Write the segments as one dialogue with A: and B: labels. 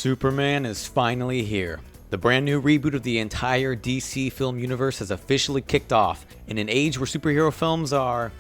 A: Superman is finally here. The brand new reboot of the entire DC film universe has officially kicked off in an age where superhero films are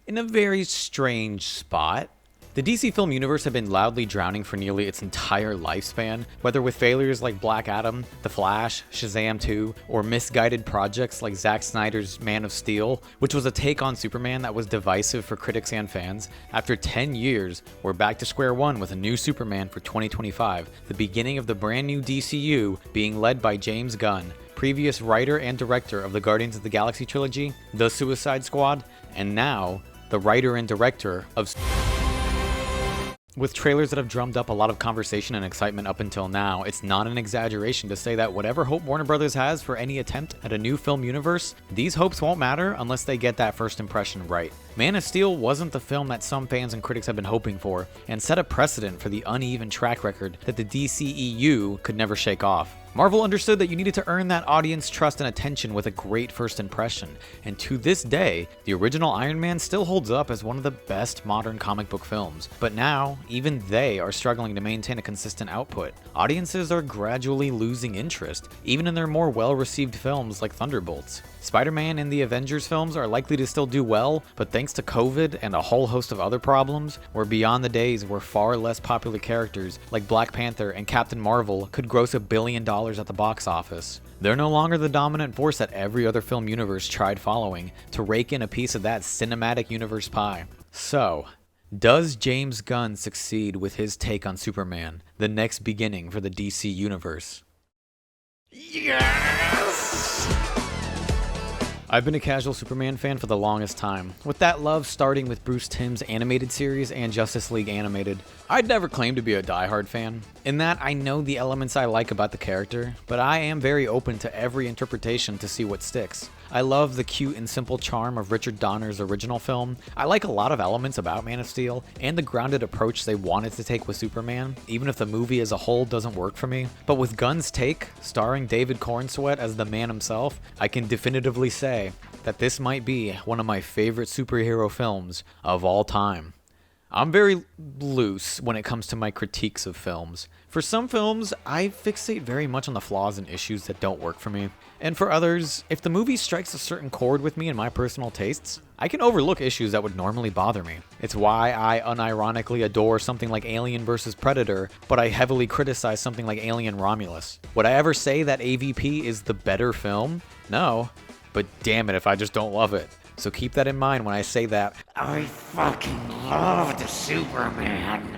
A: in a very strange spot. The DC film universe had been loudly drowning for nearly its entire lifespan, whether with failures like Black Adam, The Flash, Shazam 2, or misguided projects like Zack Snyder's Man of Steel, which was a take on Superman that was divisive for critics and fans. After 10 years, we're back to square one with a new Superman for 2025, the beginning of the brand new DCU being led by James Gunn, previous writer and director of the Guardians of the Galaxy trilogy, The Suicide Squad, and now the writer and director of... With trailers that have drummed up a lot of conversation and excitement up until now, it's not an exaggeration to say that whatever hope Warner Brothers has for any attempt at a new film universe, these hopes won't matter unless they get that first impression right. Man of Steel wasn't the film that some fans and critics have been hoping for, and set a precedent for the uneven track record that the DCEU could never shake off. Marvel understood that you needed to earn that audience trust and attention with a great first impression, and to this day, the original Iron Man still holds up as one of the best modern comic book films. But now, even they are struggling to maintain a consistent output. Audiences are gradually losing interest, even in their more well-received films like Thunderbolts. Spider-Man and the Avengers films are likely to still do well, but thanks to COVID and a whole host of other problems, we're beyond the days where far less popular characters like Black Panther and Captain Marvel could gross $1 billion at the box office. They're no longer the dominant force that every other film universe tried following to rake in a piece of that cinematic universe pie. So, does James Gunn succeed with his take on Superman, the next beginning for the DC universe? Yes! I've been a casual Superman fan for the longest time, with that love starting with Bruce Timm's animated series and Justice League Animated. I'd never claimed to be a diehard fan, in that I know the elements I like about the character, but I am very open to every interpretation to see what sticks. I love the cute and simple charm of Richard Donner's original film. I like a lot of elements about Man of Steel, and the grounded approach they wanted to take with Superman, even if the movie as a whole doesn't work for me. But with Gunn's take, starring David Corenswet as the man himself, I can definitively say that this might be one of my favorite superhero films of all time. I'm very loose when it comes to my critiques of films. For some films, I fixate very much on the flaws and issues that don't work for me. And for others, if the movie strikes a certain chord with me and my personal tastes, I can overlook issues that would normally bother me. It's why I unironically adore something like Alien vs. Predator, but I heavily criticize something like Alien Romulus. Would I ever say that AVP is the better film? No. But damn it if I just don't love it. So keep that in mind when I say that I fucking love the Superman.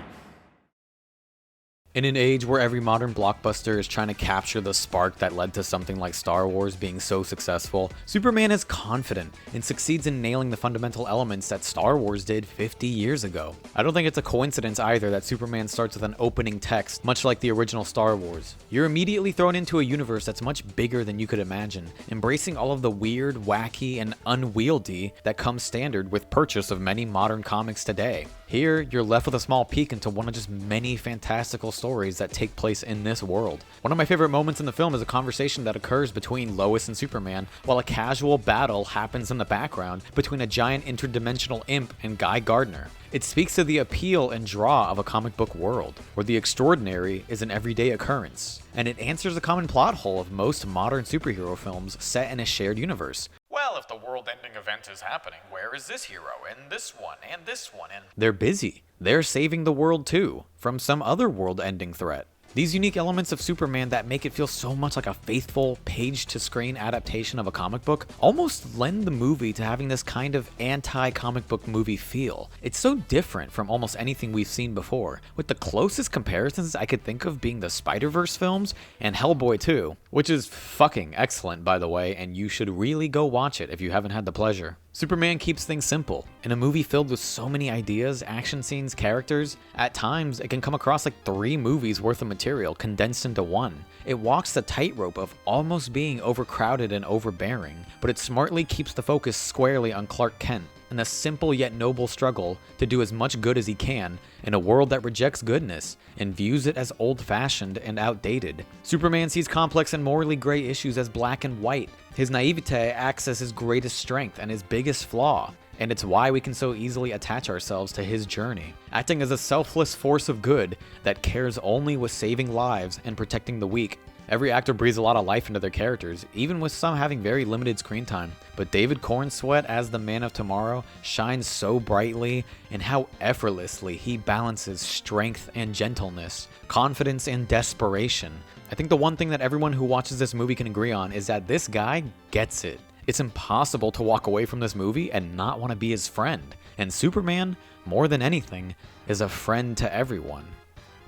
A: In an age where every modern blockbuster is trying to capture the spark that led to something like Star Wars being so successful, Superman is confident and succeeds in nailing the fundamental elements that Star Wars did 50 years ago. I don't think it's a coincidence either that Superman starts with an opening text, much like the original Star Wars. You're immediately thrown into a universe that's much bigger than you could imagine, embracing all of the weird, wacky, and unwieldy that comes standard with purchase of many modern comics today. Here, you're left with a small peek into one of just many fantastical stories that take place in this world. One of my favorite moments in the film is a conversation that occurs between Lois and Superman, while a casual battle happens in the background between a giant interdimensional imp and Guy Gardner. It speaks to the appeal and draw of a comic book world, where the extraordinary is an everyday occurrence, and it answers a common plot hole of most modern superhero films set in a shared universe. Well, if the world-ending event is happening, where is this hero, and this one, and this one, and... They're busy. They're saving the world too, from some other world-ending threat. These unique elements of Superman that make it feel so much like a faithful page-to-screen adaptation of a comic book almost lend the movie to having this kind of anti-comic book movie feel. It's so different from almost anything we've seen before, with the closest comparisons I could think of being the Spider-Verse films and Hellboy 2, which is fucking excellent by the way, and you should really go watch it if you haven't had the pleasure. Superman keeps things simple. In a movie filled with so many ideas, action scenes, characters, at times it can come across like 3 movies worth of material condensed into one. It walks the tightrope of almost being overcrowded and overbearing, but it smartly keeps the focus squarely on Clark Kent and the simple yet noble struggle to do as much good as he can in a world that rejects goodness and views it as old-fashioned and outdated. Superman sees complex and morally gray issues as black and white. His naivete acts as his greatest strength and his biggest flaw, and it's why we can so easily attach ourselves to his journey, acting as a selfless force of good that cares only with saving lives and protecting the weak. Every actor breathes a lot of life into their characters, even with some having very limited screen time. But David Corenswet as the Man of Tomorrow shines so brightly in how effortlessly he balances strength and gentleness, confidence and desperation. I think the one thing that everyone who watches this movie can agree on is that this guy gets it. It's impossible to walk away from this movie and not want to be his friend. And Superman, more than anything, is a friend to everyone.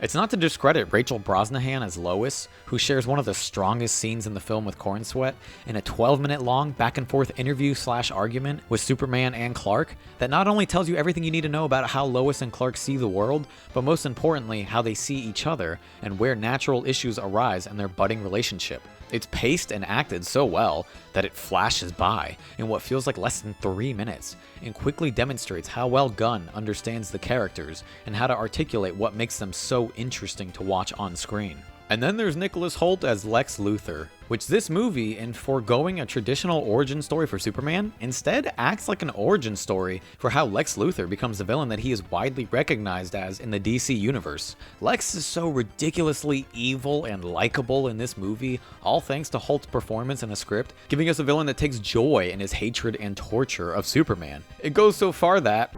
A: It's not to discredit Rachel Brosnahan as Lois, who shares one of the strongest scenes in the film with Corenswet in a 12-minute long back-and-forth interview/argument with Superman and Clark that not only tells you everything you need to know about how Lois and Clark see the world, but most importantly, how they see each other and where natural issues arise in their budding relationship. It's paced and acted so well that it flashes by in what feels like less than 3 minutes and quickly demonstrates how well Gunn understands the characters and how to articulate what makes them so interesting to watch on screen. And then there's Nicholas Hoult as Lex Luthor, which this movie, in foregoing a traditional origin story for Superman, instead acts like an origin story for how Lex Luthor becomes the villain that he is widely recognized as in the DC universe. Lex is so ridiculously evil and likable in this movie, all thanks to Hoult's performance in the script, giving us a villain that takes joy in his hatred and torture of Superman. It goes so far that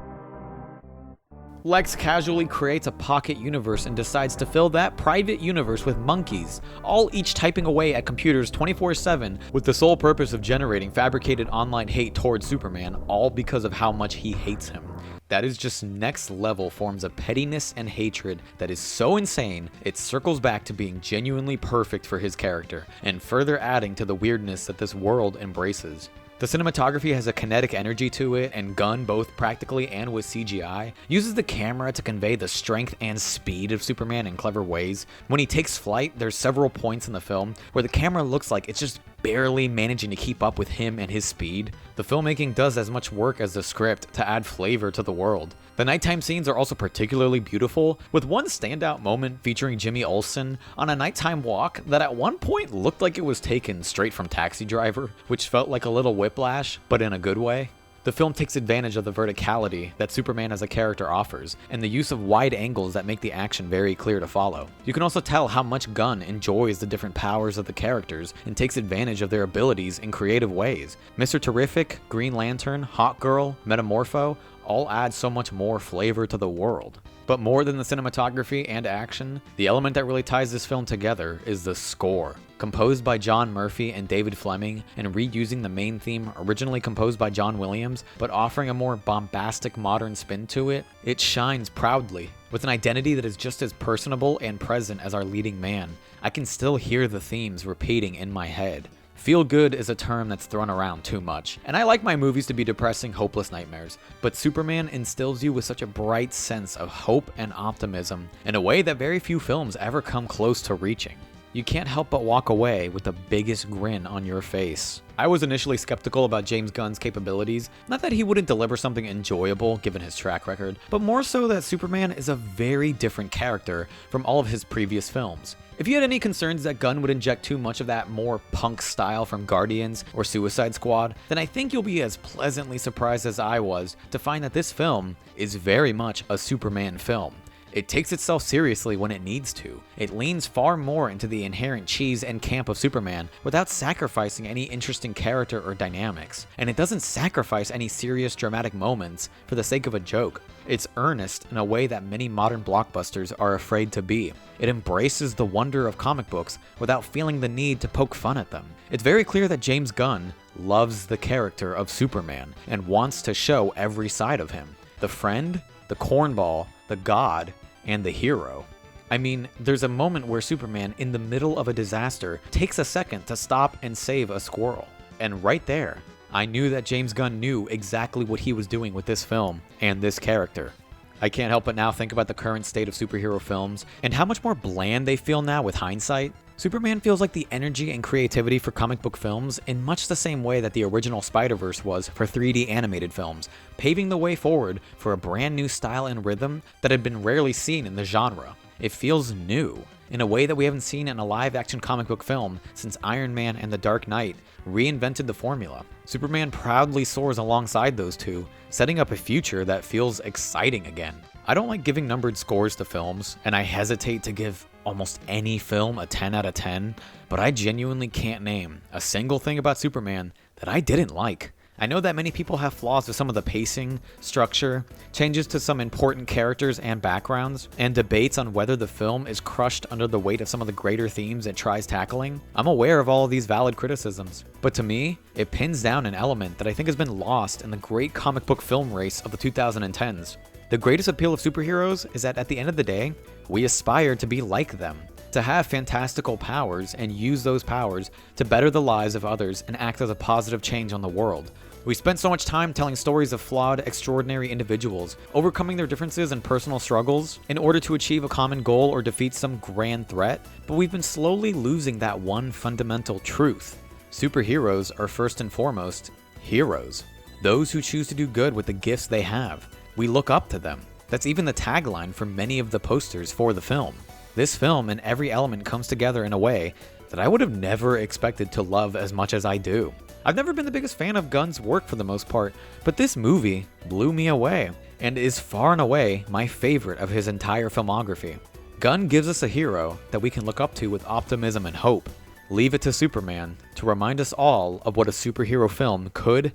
A: Lex casually creates a pocket universe and decides to fill that private universe with monkeys, all each typing away at computers 24/7 with the sole purpose of generating fabricated online hate towards Superman, all because of how much he hates him. That is just next level forms of pettiness and hatred that is so insane, it circles back to being genuinely perfect for his character, and further adding to the weirdness that this world embraces. The cinematography has a kinetic energy to it, and Gunn, both practically and with CGI, uses the camera to convey the strength and speed of Superman in clever ways. When he takes flight, there's several points in the film where the camera looks like it's just barely managing to keep up with him and his speed. The filmmaking does as much work as the script to add flavor to the world. The nighttime scenes are also particularly beautiful, with one standout moment featuring Jimmy Olsen on a nighttime walk that at one point looked like it was taken straight from Taxi Driver, which felt like a little whiplash, but in a good way. The film takes advantage of the verticality that Superman as a character offers, and the use of wide angles that make the action very clear to follow. You can also tell how much Gunn enjoys the different powers of the characters and takes advantage of their abilities in creative ways. Mr. Terrific, Green Lantern, Hawkgirl, Metamorpho all add so much more flavor to the world. But more than the cinematography and action, the element that really ties this film together is the score. Composed by John Murphy and David Fleming, and reusing the main theme originally composed by John Williams, but offering a more bombastic modern spin to it, it shines proudly. With an identity that is just as personable and present as our leading man, I can still hear the themes repeating in my head. Feel good is a term that's thrown around too much, and I like my movies to be depressing, hopeless nightmares, but Superman instills you with such a bright sense of hope and optimism in a way that very few films ever come close to reaching. You can't help but walk away with the biggest grin on your face. I was initially skeptical about James Gunn's capabilities, not that he wouldn't deliver something enjoyable given his track record, but more so that Superman is a very different character from all of his previous films. If you had any concerns that Gunn would inject too much of that more punk style from Guardians or Suicide Squad, then I think you'll be as pleasantly surprised as I was to find that this film is very much a Superman film. It takes itself seriously when it needs to. It leans far more into the inherent cheese and camp of Superman without sacrificing any interesting character or dynamics. And it doesn't sacrifice any serious dramatic moments for the sake of a joke. It's earnest in a way that many modern blockbusters are afraid to be. It embraces the wonder of comic books without feeling the need to poke fun at them. It's very clear that James Gunn loves the character of Superman and wants to show every side of him. The friend, the cornball, the god, and the hero. I mean, there's a moment where Superman, in the middle of a disaster, takes a second to stop and save a squirrel. And right there, I knew that James Gunn knew exactly what he was doing with this film and this character. I can't help but now think about the current state of superhero films and how much more bland they feel now with hindsight. Superman feels like the energy and creativity for comic book films in much the same way that the original Spider-Verse was for 3D animated films, paving the way forward for a brand new style and rhythm that had been rarely seen in the genre. It feels new, in a way that we haven't seen in a live-action comic book film since Iron Man and The Dark Knight reinvented the formula. Superman proudly soars alongside those two, setting up a future that feels exciting again. I don't like giving numbered scores to films, and I hesitate to give almost any film a 10 out of 10, but I genuinely can't name a single thing about Superman that I didn't like. I know that many people have flaws with some of the pacing, structure, changes to some important characters and backgrounds, and debates on whether the film is crushed under the weight of some of the greater themes it tries tackling. I'm aware of all of these valid criticisms, but to me, it pins down an element that I think has been lost in the great comic book film race of the 2010s. The greatest appeal of superheroes is that at the end of the day, we aspire to be like them, to have fantastical powers and use those powers to better the lives of others and act as a positive change on the world. We spent so much time telling stories of flawed, extraordinary individuals, overcoming their differences and personal struggles in order to achieve a common goal or defeat some grand threat, but we've been slowly losing that one fundamental truth. Superheroes are first and foremost heroes. Those who choose to do good with the gifts they have. We look up to them. That's even the tagline for many of the posters for the film. This film and every element comes together in a way that I would have never expected to love as much as I do. I've never been the biggest fan of Gunn's work for the most part, but this movie blew me away and is far and away my favorite of his entire filmography. Gunn gives us a hero that we can look up to with optimism and hope. Leave it to Superman to remind us all of what a superhero film could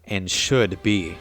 A: and should be.